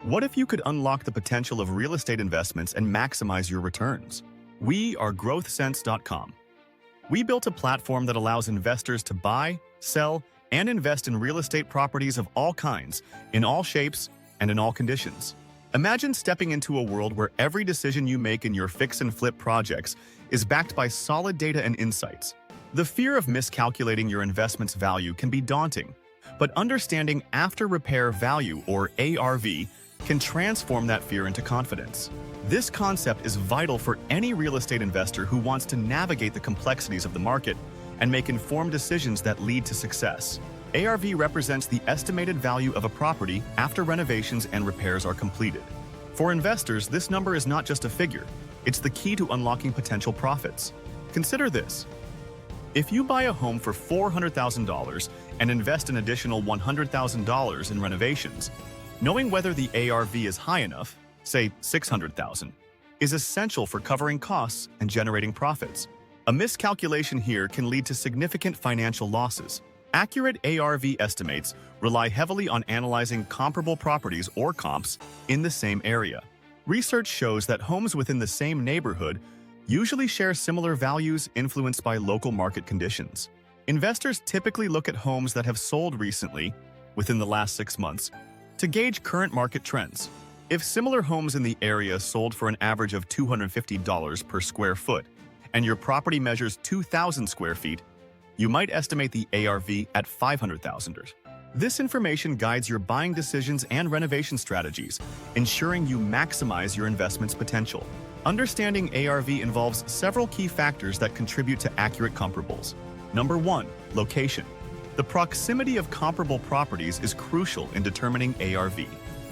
What if you could unlock the potential of real estate investments and maximize your returns? We are growthsense.com. We built a platform that allows investors to buy, sell, and invest in real estate properties of all kinds, in all shapes, and in all conditions. Imagine stepping into a world where every decision you make in your fix and flip projects is backed by solid data and insights. The fear of miscalculating your investment's value can be daunting, but understanding after repair value, or ARV, can transform that fear into confidence. This concept is vital for any real estate investor who wants to navigate the complexities of the market and make informed decisions that lead to success. ARV represents the estimated value of a property after renovations and repairs are completed. For investors, this number is not just a figure, it's the key to unlocking potential profits. Consider this. If you buy a home for $400,000 and invest an additional $100,000 in renovations, knowing whether the ARV is high enough, say $600,000, is essential for covering costs and generating profits. A miscalculation here can lead to significant financial losses. Accurate ARV estimates rely heavily on analyzing comparable properties or comps in the same area. Research shows that homes within the same neighborhood usually share similar values influenced by local market conditions. Investors typically look at homes that have sold recently, within the last 6 months, to gauge current market trends. If similar homes in the area sold for an average of $250 per square foot, and your property measures 2,000 square feet, you might estimate the ARV at $500,000. This information guides your buying decisions and renovation strategies, ensuring you maximize your investment's potential. Understanding ARV involves several key factors that contribute to accurate comparables. Number 1. Location. The proximity of comparable properties is crucial in determining ARV.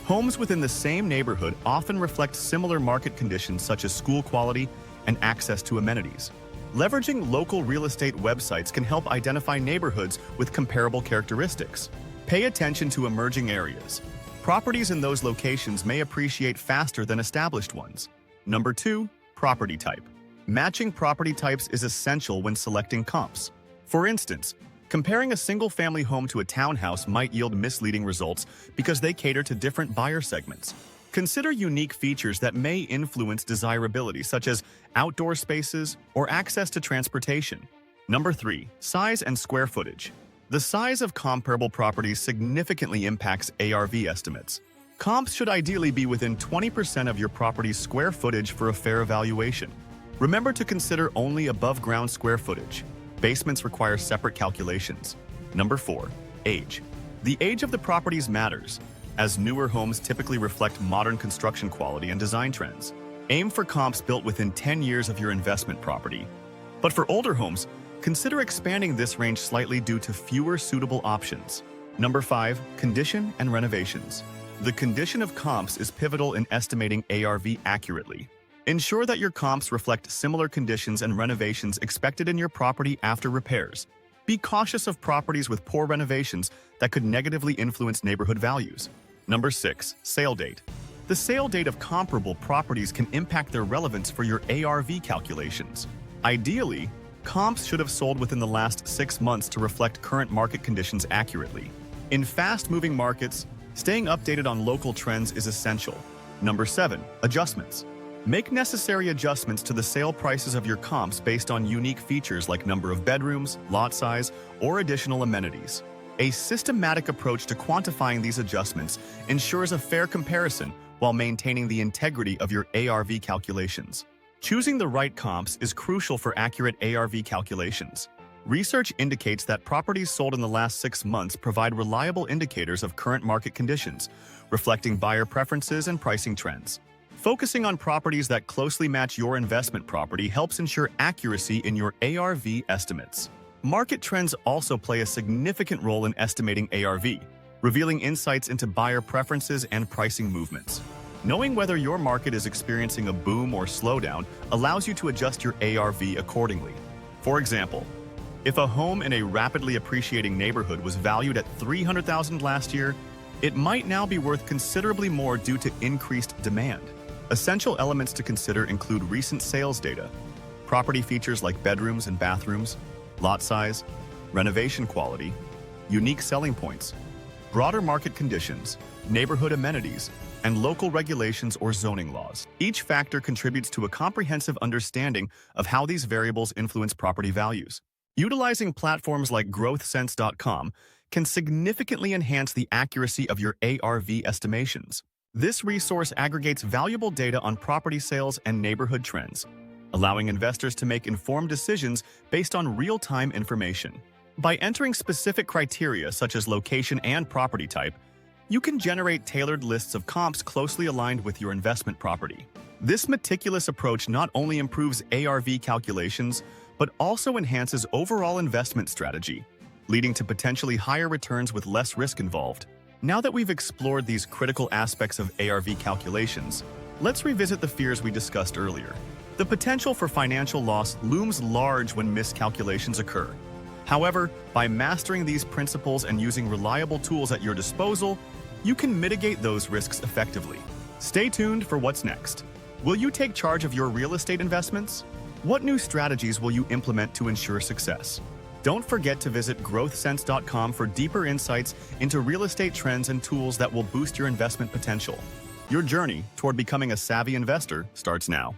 Homes within the same neighborhood often reflect similar market conditions such as school quality and access to amenities. Leveraging local real estate websites can help identify neighborhoods with comparable characteristics. Pay attention to emerging areas. Properties in those locations may appreciate faster than established ones. Number 2. Property type. Matching property types is essential when selecting comps. For instance, comparing a single-family home to a townhouse might yield misleading results because they cater to different buyer segments. Consider unique features that may influence desirability, such as outdoor spaces or access to transportation. Number 3. Size and square footage. The size of comparable properties significantly impacts ARV estimates. Comps should ideally be within 20% of your property's square footage for a fair evaluation. Remember to consider only above-ground square footage. Basements require separate calculations. Number 4. Age. The age of the properties matters, as newer homes typically reflect modern construction quality and design trends. Aim for comps built within 10 years of your investment property. But for older homes, consider expanding this range slightly due to fewer suitable options. Number 5. Condition and renovations. The condition of comps is pivotal in estimating ARV accurately. Ensure that your comps reflect similar conditions and renovations expected in your property after repairs. Be cautious of properties with poor renovations that could negatively influence neighborhood values. Number 6. Sale date. The sale date of comparable properties can impact their relevance for your ARV calculations. Ideally, comps should have sold within the last 6 months to reflect current market conditions accurately. In fast-moving markets, staying updated on local trends is essential. Number 7. Adjustments. Make necessary adjustments to the sale prices of your comps based on unique features like number of bedrooms, lot size, or additional amenities. A systematic approach to quantifying these adjustments ensures a fair comparison while maintaining the integrity of your ARV calculations. Choosing the right comps is crucial for accurate ARV calculations. Research indicates that properties sold in the last 6 months provide reliable indicators of current market conditions, reflecting buyer preferences and pricing trends. Focusing on properties that closely match your investment property helps ensure accuracy in your ARV estimates. Market trends also play a significant role in estimating ARV, revealing insights into buyer preferences and pricing movements. Knowing whether your market is experiencing a boom or slowdown allows you to adjust your ARV accordingly. For example, if a home in a rapidly appreciating neighborhood was valued at $300,000 last year, it might now be worth considerably more due to increased demand. Essential elements to consider include recent sales data, property features like bedrooms and bathrooms, lot size, renovation quality, unique selling points, broader market conditions, neighborhood amenities, and local regulations or zoning laws. Each factor contributes to a comprehensive understanding of how these variables influence property values. Utilizing platforms like GrowthSense.com can significantly enhance the accuracy of your ARV estimations. This resource aggregates valuable data on property sales and neighborhood trends, allowing investors to make informed decisions based on real-time information. By entering specific criteria such as location and property type, you can generate tailored lists of comps closely aligned with your investment property. This meticulous approach not only improves ARV calculations, but also enhances overall investment strategy, leading to potentially higher returns with less risk involved. Now that we've explored these critical aspects of ARV calculations, let's revisit the fears we discussed earlier. The potential for financial loss looms large when miscalculations occur. However, by mastering these principles and using reliable tools at your disposal, you can mitigate those risks effectively. Stay tuned for what's next. Will you take charge of your real estate investments? What new strategies will you implement to ensure success? Don't forget to visit GrowthSense.com for deeper insights into real estate trends and tools that will boost your investment potential. Your journey toward becoming a savvy investor starts now.